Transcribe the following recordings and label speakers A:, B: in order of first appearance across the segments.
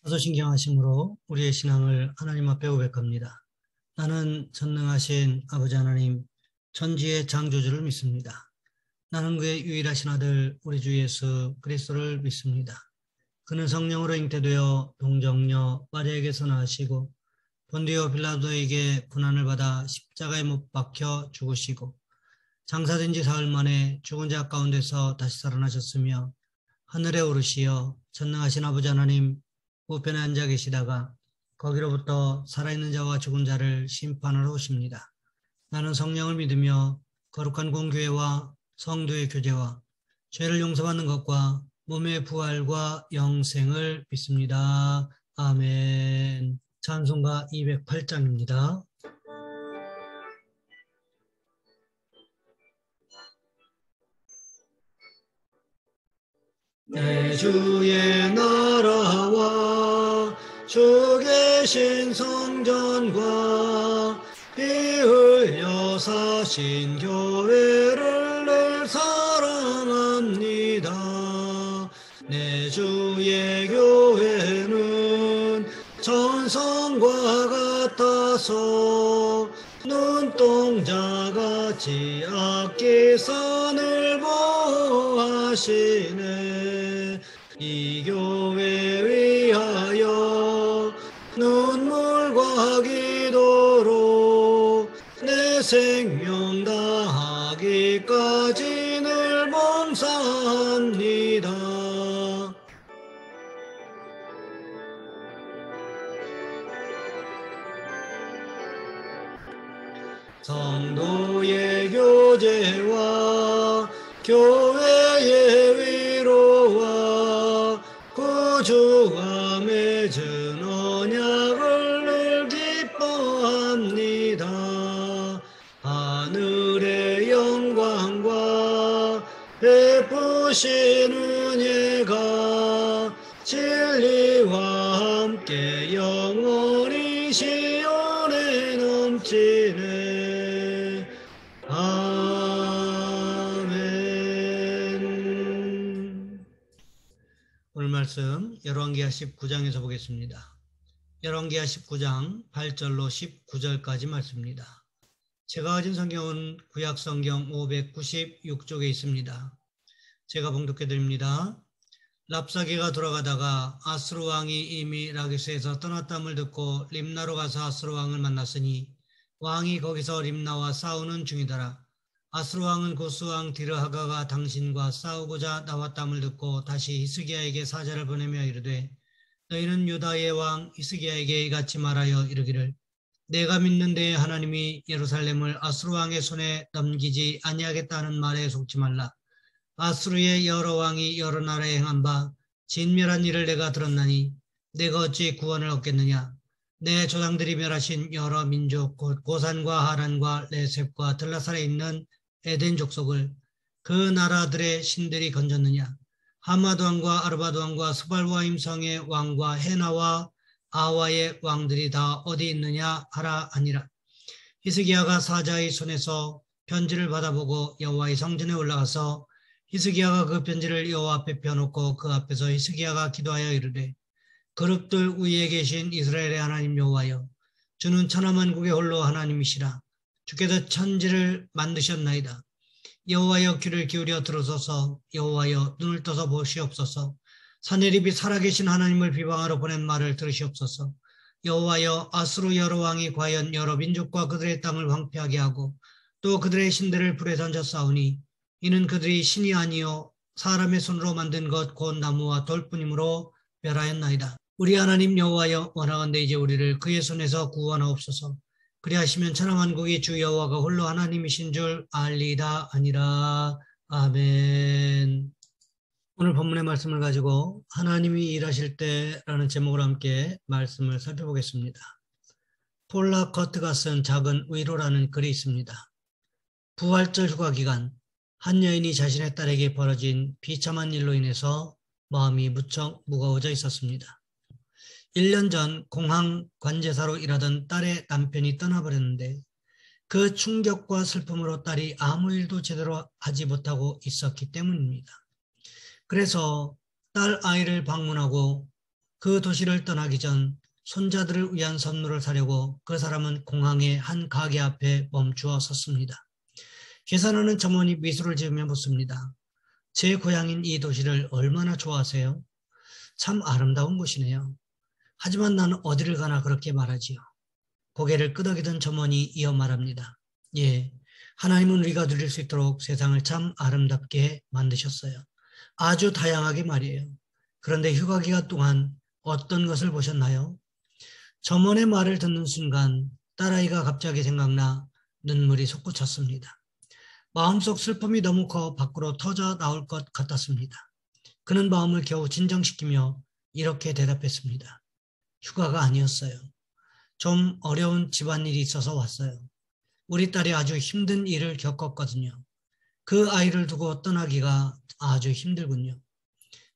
A: 사도신경하심으로 우리의 신앙을 하나님 앞에 고백합니다. 나는 전능하신 아버지 하나님, 천지의 창조주를 믿습니다. 나는 그의 유일하신 아들 우리 주 예수 그리스도를 믿습니다. 그는 성령으로 잉태되어 동정녀 마리아에게서 나시고 본디오 빌라도에게 고난을 받아 십자가에 못 박혀 죽으시고 장사된 지 사흘 만에 죽은 자 가운데서 다시 살아나셨으며 하늘에 오르시어 전능하신 아버지 하나님 우편에 앉아 계시다가 거기로부터 살아있는 자와 죽은 자를 심판하러 오십니다. 나는 성령을 믿으며 거룩한 공교회와 성도의 교제와 죄를 용서받는 것과 몸의 부활과 영생을 믿습니다. 아멘. 찬송가 208장입니다. 내 주의 나라와 주 계신 성전과 피 흘려 사신 교회를 늘 사랑합니다. 내 주의 교회는 전성과 같아서 눈동자같이 아끼사 늘 보호하시네. 이 교회 위하여 눈물과 기도로 내 생명 다하기까지 늘 봉사합니다. 성도의 교제와 교회의 위로와 구주와 맺은 언약을 늘 기뻐합니다. 하늘의 영광과 베푸신 은혜가 진리와 함께 영원히 시온에 넘치네. 아멘. 오늘 말씀 열왕기하 19장에서 보겠습니다. 열왕기하 19장 8절로 19절까지 말씀입니다. 제가 가진 성경은 구약 성경 596쪽에 있습니다. 제가 봉독해 드립니다. 랍사게가 돌아가다가 아스루 왕이 이미 라기스에서 떠났담을 듣고 림나로 가서 아스루 왕을 만났으니 왕이 거기서 림나와 싸우는 중이더라. 아스루 왕은 고스 왕 디르하가가 당신과 싸우고자 나왔담을 듣고 다시 히스기야에게 사자를 보내며 이르되 너희는 유다의 왕 히스기야에게 이같이 말하여 이르기를 내가 믿는 내 하나님이 예루살렘을 아스루 왕의 손에 넘기지 아니하겠다는 말에 속지 말라. 아스루의 여러 왕이 여러 나라에 행한 바 진멸한 일을 내가 들었나니 내가 어찌 구원을 얻겠느냐. 내 조상들이 멸하신 여러 민족 곧 고산과 하란과 레셉과 들라살에 있는 에덴 족속을 그 나라들의 신들이 건졌느냐. 하마드 왕과 아르바드 왕과 스발와임 성의 왕과 헤나와 아와의 왕들이 다 어디 있느냐 하라 하니라. 히스기야가 사자의 손에서 편지를 받아보고 여호와의 성전에 올라가서 히스기야가 그 편지를 여호와 앞에 펴놓고 그 앞에서 히스기야가 기도하여 이르되 그룹들 위에 계신 이스라엘의 하나님 여호와여 주는 천하만국의 홀로 하나님이시라. 주께서 천지를 만드셨나이다. 여호와여 귀를 기울여 들으소서. 여호와여 눈을 떠서 보시옵소서. 사내립이 살아계신 하나님을 비방하러 보낸 말을 들으시옵소서. 여호와여 아스루 여러 왕이 과연 여러 민족과 그들의 땅을 황폐하게 하고 또 그들의 신들을 불에 던져 싸우니 이는 그들이 신이 아니요 사람의 손으로 만든 것 곧 나무와 돌뿐이므로 멸하였나이다. 우리 하나님 여호와여 원하건대 이제 우리를 그의 손에서 구원하옵소서. 그리하시면 천하만국이 주 여호와가 홀로 하나님이신 줄 알리다 아니라. 아멘. 오늘 본문의 말씀을 가지고 하나님이 일하실 때라는 제목으로 함께 말씀을 살펴보겠습니다. 폴라 커트가 쓴 작은 위로라는 글이 있습니다. 부활절 휴가 기간 한 여인이 자신의 딸에게 벌어진 비참한 일로 인해서 마음이 무척 무거워져 있었습니다. 1년 전 공항 관제사로 일하던 딸의 남편이 떠나버렸는데 그 충격과 슬픔으로 딸이 아무 일도 제대로 하지 못하고 있었기 때문입니다. 그래서 딸 아이를 방문하고 그 도시를 떠나기 전 손자들을 위한 선물을 사려고 그 사람은 공항의 한 가게 앞에 멈추어 섰습니다. 계산하는 점원이 미소를 지으며 묻습니다. 제 고향인 이 도시를 얼마나 좋아하세요? 참 아름다운 곳이네요. 하지만 나는 어디를 가나 그렇게 말하지요. 고개를 끄덕이던 점원이 이어 말합니다. 예, 하나님은 우리가 누릴 수 있도록 세상을 참 아름답게 만드셨어요. 아주 다양하게 말이에요. 그런데 휴가 기간 동안 어떤 것을 보셨나요? 점원의 말을 듣는 순간 딸아이가 갑자기 생각나 눈물이 솟구쳤습니다. 마음속 슬픔이 너무 커 밖으로 터져 나올 것 같았습니다. 그는 마음을 겨우 진정시키며 이렇게 대답했습니다. 휴가가 아니었어요. 좀 어려운 집안일이 있어서 왔어요. 우리 딸이 아주 힘든 일을 겪었거든요. 그 아이를 두고 떠나기가 아주 힘들군요.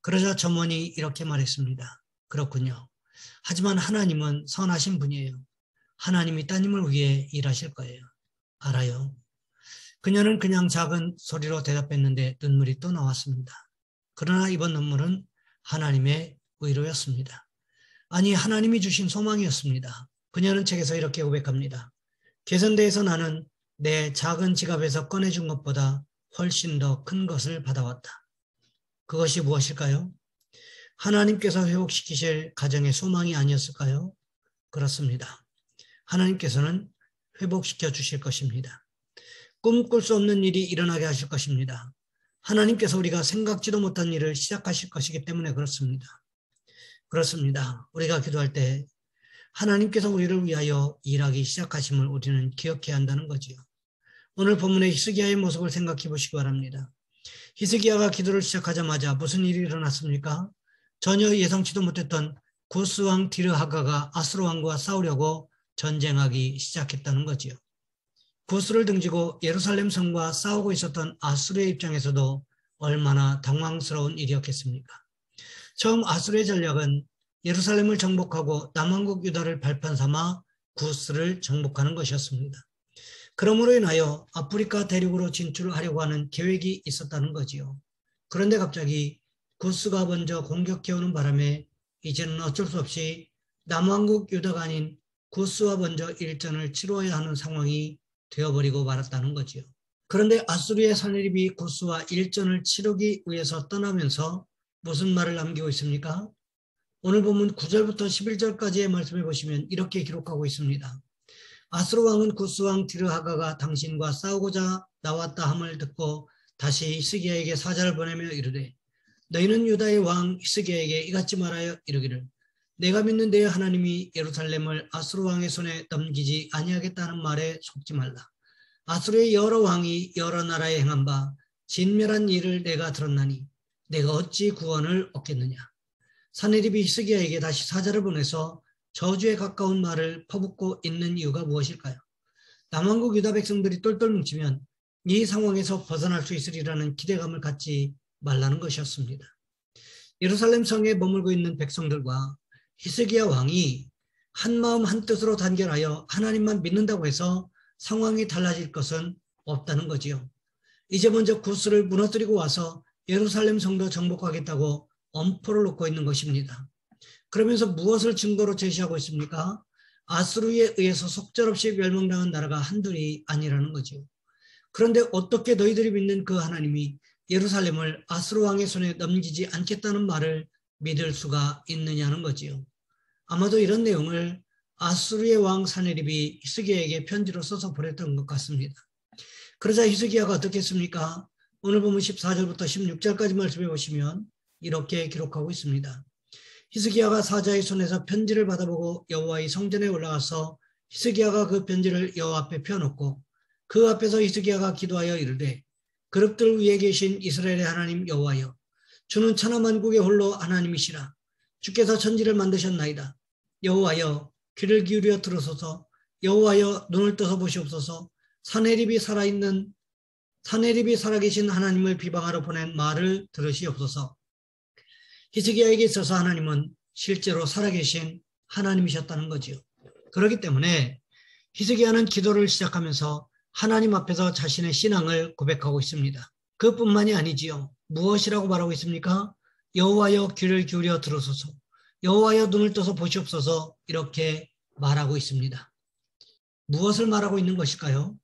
A: 그러자 점원이 이렇게 말했습니다. 그렇군요. 하지만 하나님은 선하신 분이에요. 하나님이 따님을 위해 일하실 거예요. 알아요. 그녀는 그냥 작은 소리로 대답했는데 눈물이 또 나왔습니다. 그러나 이번 눈물은 하나님의 위로였습니다. 아니, 하나님이 주신 소망이었습니다. 그녀는 책에서 이렇게 고백합니다. 개선대에서 나는 내 작은 지갑에서 꺼내준 것보다 훨씬 더 큰 것을 받아왔다. 그것이 무엇일까요? 하나님께서 회복시키실 가정의 소망이 아니었을까요? 그렇습니다. 하나님께서는 회복시켜 주실 것입니다. 꿈꿀 수 없는 일이 일어나게 하실 것입니다. 하나님께서 우리가 생각지도 못한 일을 시작하실 것이기 때문에 그렇습니다. 그렇습니다. 우리가 기도할 때 하나님께서 우리를 위하여 일하기 시작하심을 우리는 기억해야 한다는 거지요. 오늘 본문의 히스기야의 모습을 생각해 보시기 바랍니다. 히스기야가 기도를 시작하자마자 무슨 일이 일어났습니까? 전혀 예상치도 못했던 구스 왕 디르하가가 아수르 왕과 싸우려고 전쟁하기 시작했다는 거지요. 구스를 등지고 예루살렘 성과 싸우고 있었던 아수르의 입장에서도 얼마나 당황스러운 일이었겠습니까? 처음 아수르의 전략은 예루살렘을 정복하고 남왕국 유다를 발판 삼아 구스를 정복하는 것이었습니다. 그러므로 인하여 아프리카 대륙으로 진출하려고 하는 계획이 있었다는 거지요. 그런데 갑자기 구스가 먼저 공격해오는 바람에 이제는 어쩔 수 없이 남왕국 유다가 아닌 구스와 먼저 일전을 치러야 하는 상황이 되어버리고 말았다는 거지요. 그런데 아수르의 사내립이 구스와 일전을 치르기 위해서 떠나면서 무슨 말을 남기고 있습니까? 오늘 본문 9절부터 11절까지의 말씀을 보시면 이렇게 기록하고 있습니다. 아수르 왕은 구스 왕 디르하가가 당신과 싸우고자 나왔다 함을 듣고 다시 히스기야에게 사자를 보내며 이르되 너희는 유다의 왕 히스기야에게 이같이 말하여 이르기를 내가 믿는 내 하나님이 예루살렘을 아수르 왕의 손에 넘기지 아니하겠다는 말에 속지 말라. 아수르의 여러 왕이 여러 나라에 행한 바 진멸한 일을 내가 들었나니 내가 어찌 구원을 얻겠느냐. 사네립이 히스기야에게 다시 사자를 보내서 저주에 가까운 말을 퍼붓고 있는 이유가 무엇일까요? 남왕국 유다 백성들이 똘똘 뭉치면 이 상황에서 벗어날 수 있으리라는 기대감을 갖지 말라는 것이었습니다. 예루살렘 성에 머물고 있는 백성들과 히스기야 왕이 한마음 한뜻으로 단결하여 하나님만 믿는다고 해서 상황이 달라질 것은 없다는 거지요. 이제 먼저 구스를 무너뜨리고 와서 예루살렘 성도 정복하겠다고 엄포를 놓고 있는 것입니다. 그러면서 무엇을 증거로 제시하고 있습니까? 아수르에 의해서 속절없이 멸망당한 나라가 한둘이 아니라는 거죠. 그런데 어떻게 너희들이 믿는 그 하나님이 예루살렘을 아수르 왕의 손에 넘기지 않겠다는 말을 믿을 수가 있느냐는 거지요. 아마도 이런 내용을 아수르의 왕 사네립이 히스기야에게 편지로 써서 보냈던 것 같습니다. 그러자 히스기야가 어떻게 했습니까? 오늘 보면 14절부터 16절까지 말씀해 보시면 이렇게 기록하고 있습니다. 히스기야가 사자의 손에서 편지를 받아보고 여호와의 성전에 올라가서 히스기야가 그 편지를 여호와 앞에 펴놓고 그 앞에서 히스기야가 기도하여 이르되 그릇들 위에 계신 이스라엘의 하나님 여호와여 주는 천하만국의 홀로 하나님이시라. 주께서 천지를 만드셨나이다. 여호와여 귀를 기울여 들으소서. 여호와여 눈을 떠서 보시옵소서. 사네립이 살아계신 하나님을 비방하러 보낸 말을 들으시옵소서. 히스기야에게 있어서 하나님은 실제로 살아계신 하나님이셨다는 거지요. 그렇기 때문에 히스기야는 기도를 시작하면서 하나님 앞에서 자신의 신앙을 고백하고 있습니다. 그뿐만이 아니지요. 무엇이라고 말하고 있습니까? 여호와여 귀를 기울여 들으소서. 여호와여 눈을 떠서 보시옵소서 이렇게 말하고 있습니다. 무엇을 말하고 있는 것일까요?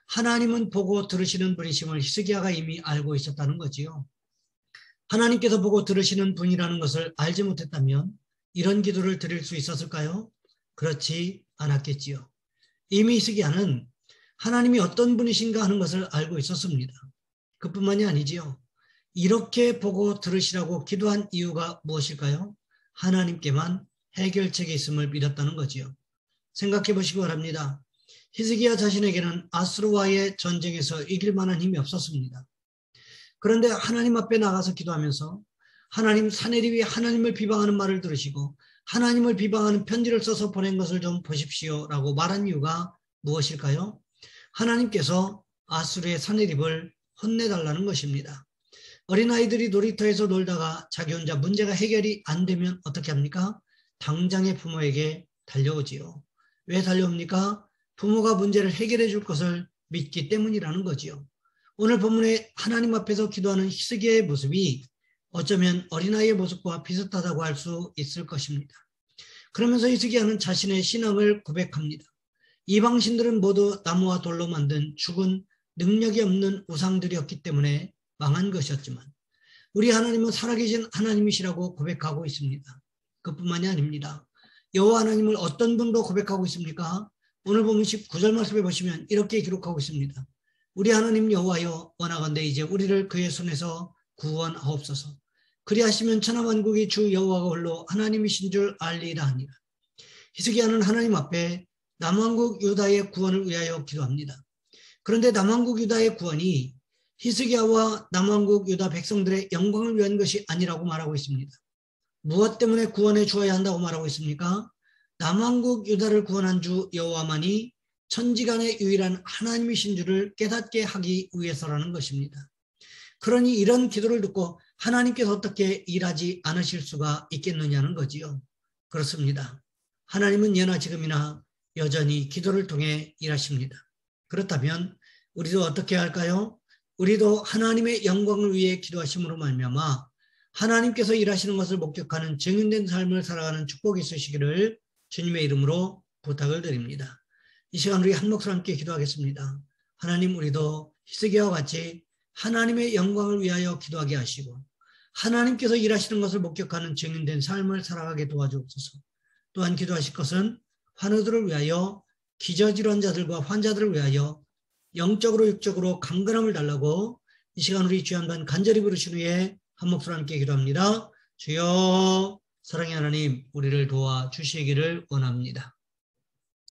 A: 하나님은 보고 들으시는 분이심을 히스기야가 이미 알고 있었다는 거지요. 하나님께서 보고 들으시는 분이라는 것을 알지 못했다면 이런 기도를 드릴 수 있었을까요? 그렇지 않았겠지요. 이미 히스기야는 하나님이 어떤 분이신가 하는 것을 알고 있었습니다. 그뿐만이 아니지요. 이렇게 보고 들으시라고 기도한 이유가 무엇일까요? 하나님께만 해결책이 있음을 믿었다는 거지요. 생각해 보시기 바랍니다. 히스기야 자신에게는 아수르와의 전쟁에서 이길 만한 힘이 없었습니다. 그런데 하나님 앞에 나가서 기도하면서 하나님 사내립이 하나님을 비방하는 말을 들으시고 하나님을 비방하는 편지를 써서 보낸 것을 좀 보십시오 라고 말한 이유가 무엇일까요? 하나님께서 아수르의 사내립을 혼내달라는 것입니다. 어린아이들이 놀이터에서 놀다가 자기 혼자 문제가 해결이 안 되면 어떻게 합니까? 당장의 부모에게 달려오지요. 왜 달려옵니까? 부모가 문제를 해결해 줄 것을 믿기 때문이라는 거지요. 오늘 본문에 하나님 앞에서 기도하는 히스기야의 모습이 어쩌면 어린아이의 모습과 비슷하다고 할 수 있을 것입니다. 그러면서 히스기야는 자신의 신앙을 고백합니다. 이방신들은 모두 나무와 돌로 만든 죽은 능력이 없는 우상들이었기 때문에 망한 것이었지만 우리 하나님은 살아계신 하나님이시라고 고백하고 있습니다. 그뿐만이 아닙니다. 여호와 하나님을 어떤 분으로 고백하고 있습니까? 오늘 보면 19절 말씀에 보시면 이렇게 기록하고 있습니다. 우리 하나님 여호와여 원하건대 이제 우리를 그의 손에서 구원하옵소서. 그리하시면 천하만국이 주 여호와가 홀로 하나님이신 줄 알리라 하니라. 히스기야는 하나님 앞에 남왕국 유다의 구원을 위하여 기도합니다. 그런데 남왕국 유다의 구원이 히스기야와 남왕국 유다 백성들의 영광을 위한 것이 아니라고 말하고 있습니다. 무엇 때문에 구원해 주어야 한다고 말하고 있습니까? 남왕국 유다를 구원한 주 여호와만이 천지간의 유일한 하나님이신 줄을 깨닫게 하기 위해서라는 것입니다. 그러니 이런 기도를 듣고 하나님께서 어떻게 일하지 않으실 수가 있겠느냐는 거지요. 그렇습니다. 하나님은 예나 지금이나 여전히 기도를 통해 일하십니다. 그렇다면 우리도 어떻게 할까요? 우리도 하나님의 영광을 위해 기도하심으로 말미암아 하나님께서 일하시는 것을 목격하는 증인된 삶을 살아가는 축복이 있으시기를 주님의 이름으로 부탁을 드립니다. 이 시간 우리 한 목소리 함께 기도하겠습니다. 하나님, 우리도 히스기야와 같이 하나님의 영광을 위하여 기도하게 하시고 하나님께서 일하시는 것을 목격하는 증인된 삶을 살아가게 도와주옵소서. 또한 기도하실 것은 환우들을 위하여, 기저질환자들과 환자들을 위하여 영적으로 육적으로 강건함을 달라고 이 시간 우리 주여 한번 간절히 부르신 후에 한 목소리 함께 기도합니다. 주여, 사랑의 하나님, 우리를 도와주시기를 원합니다.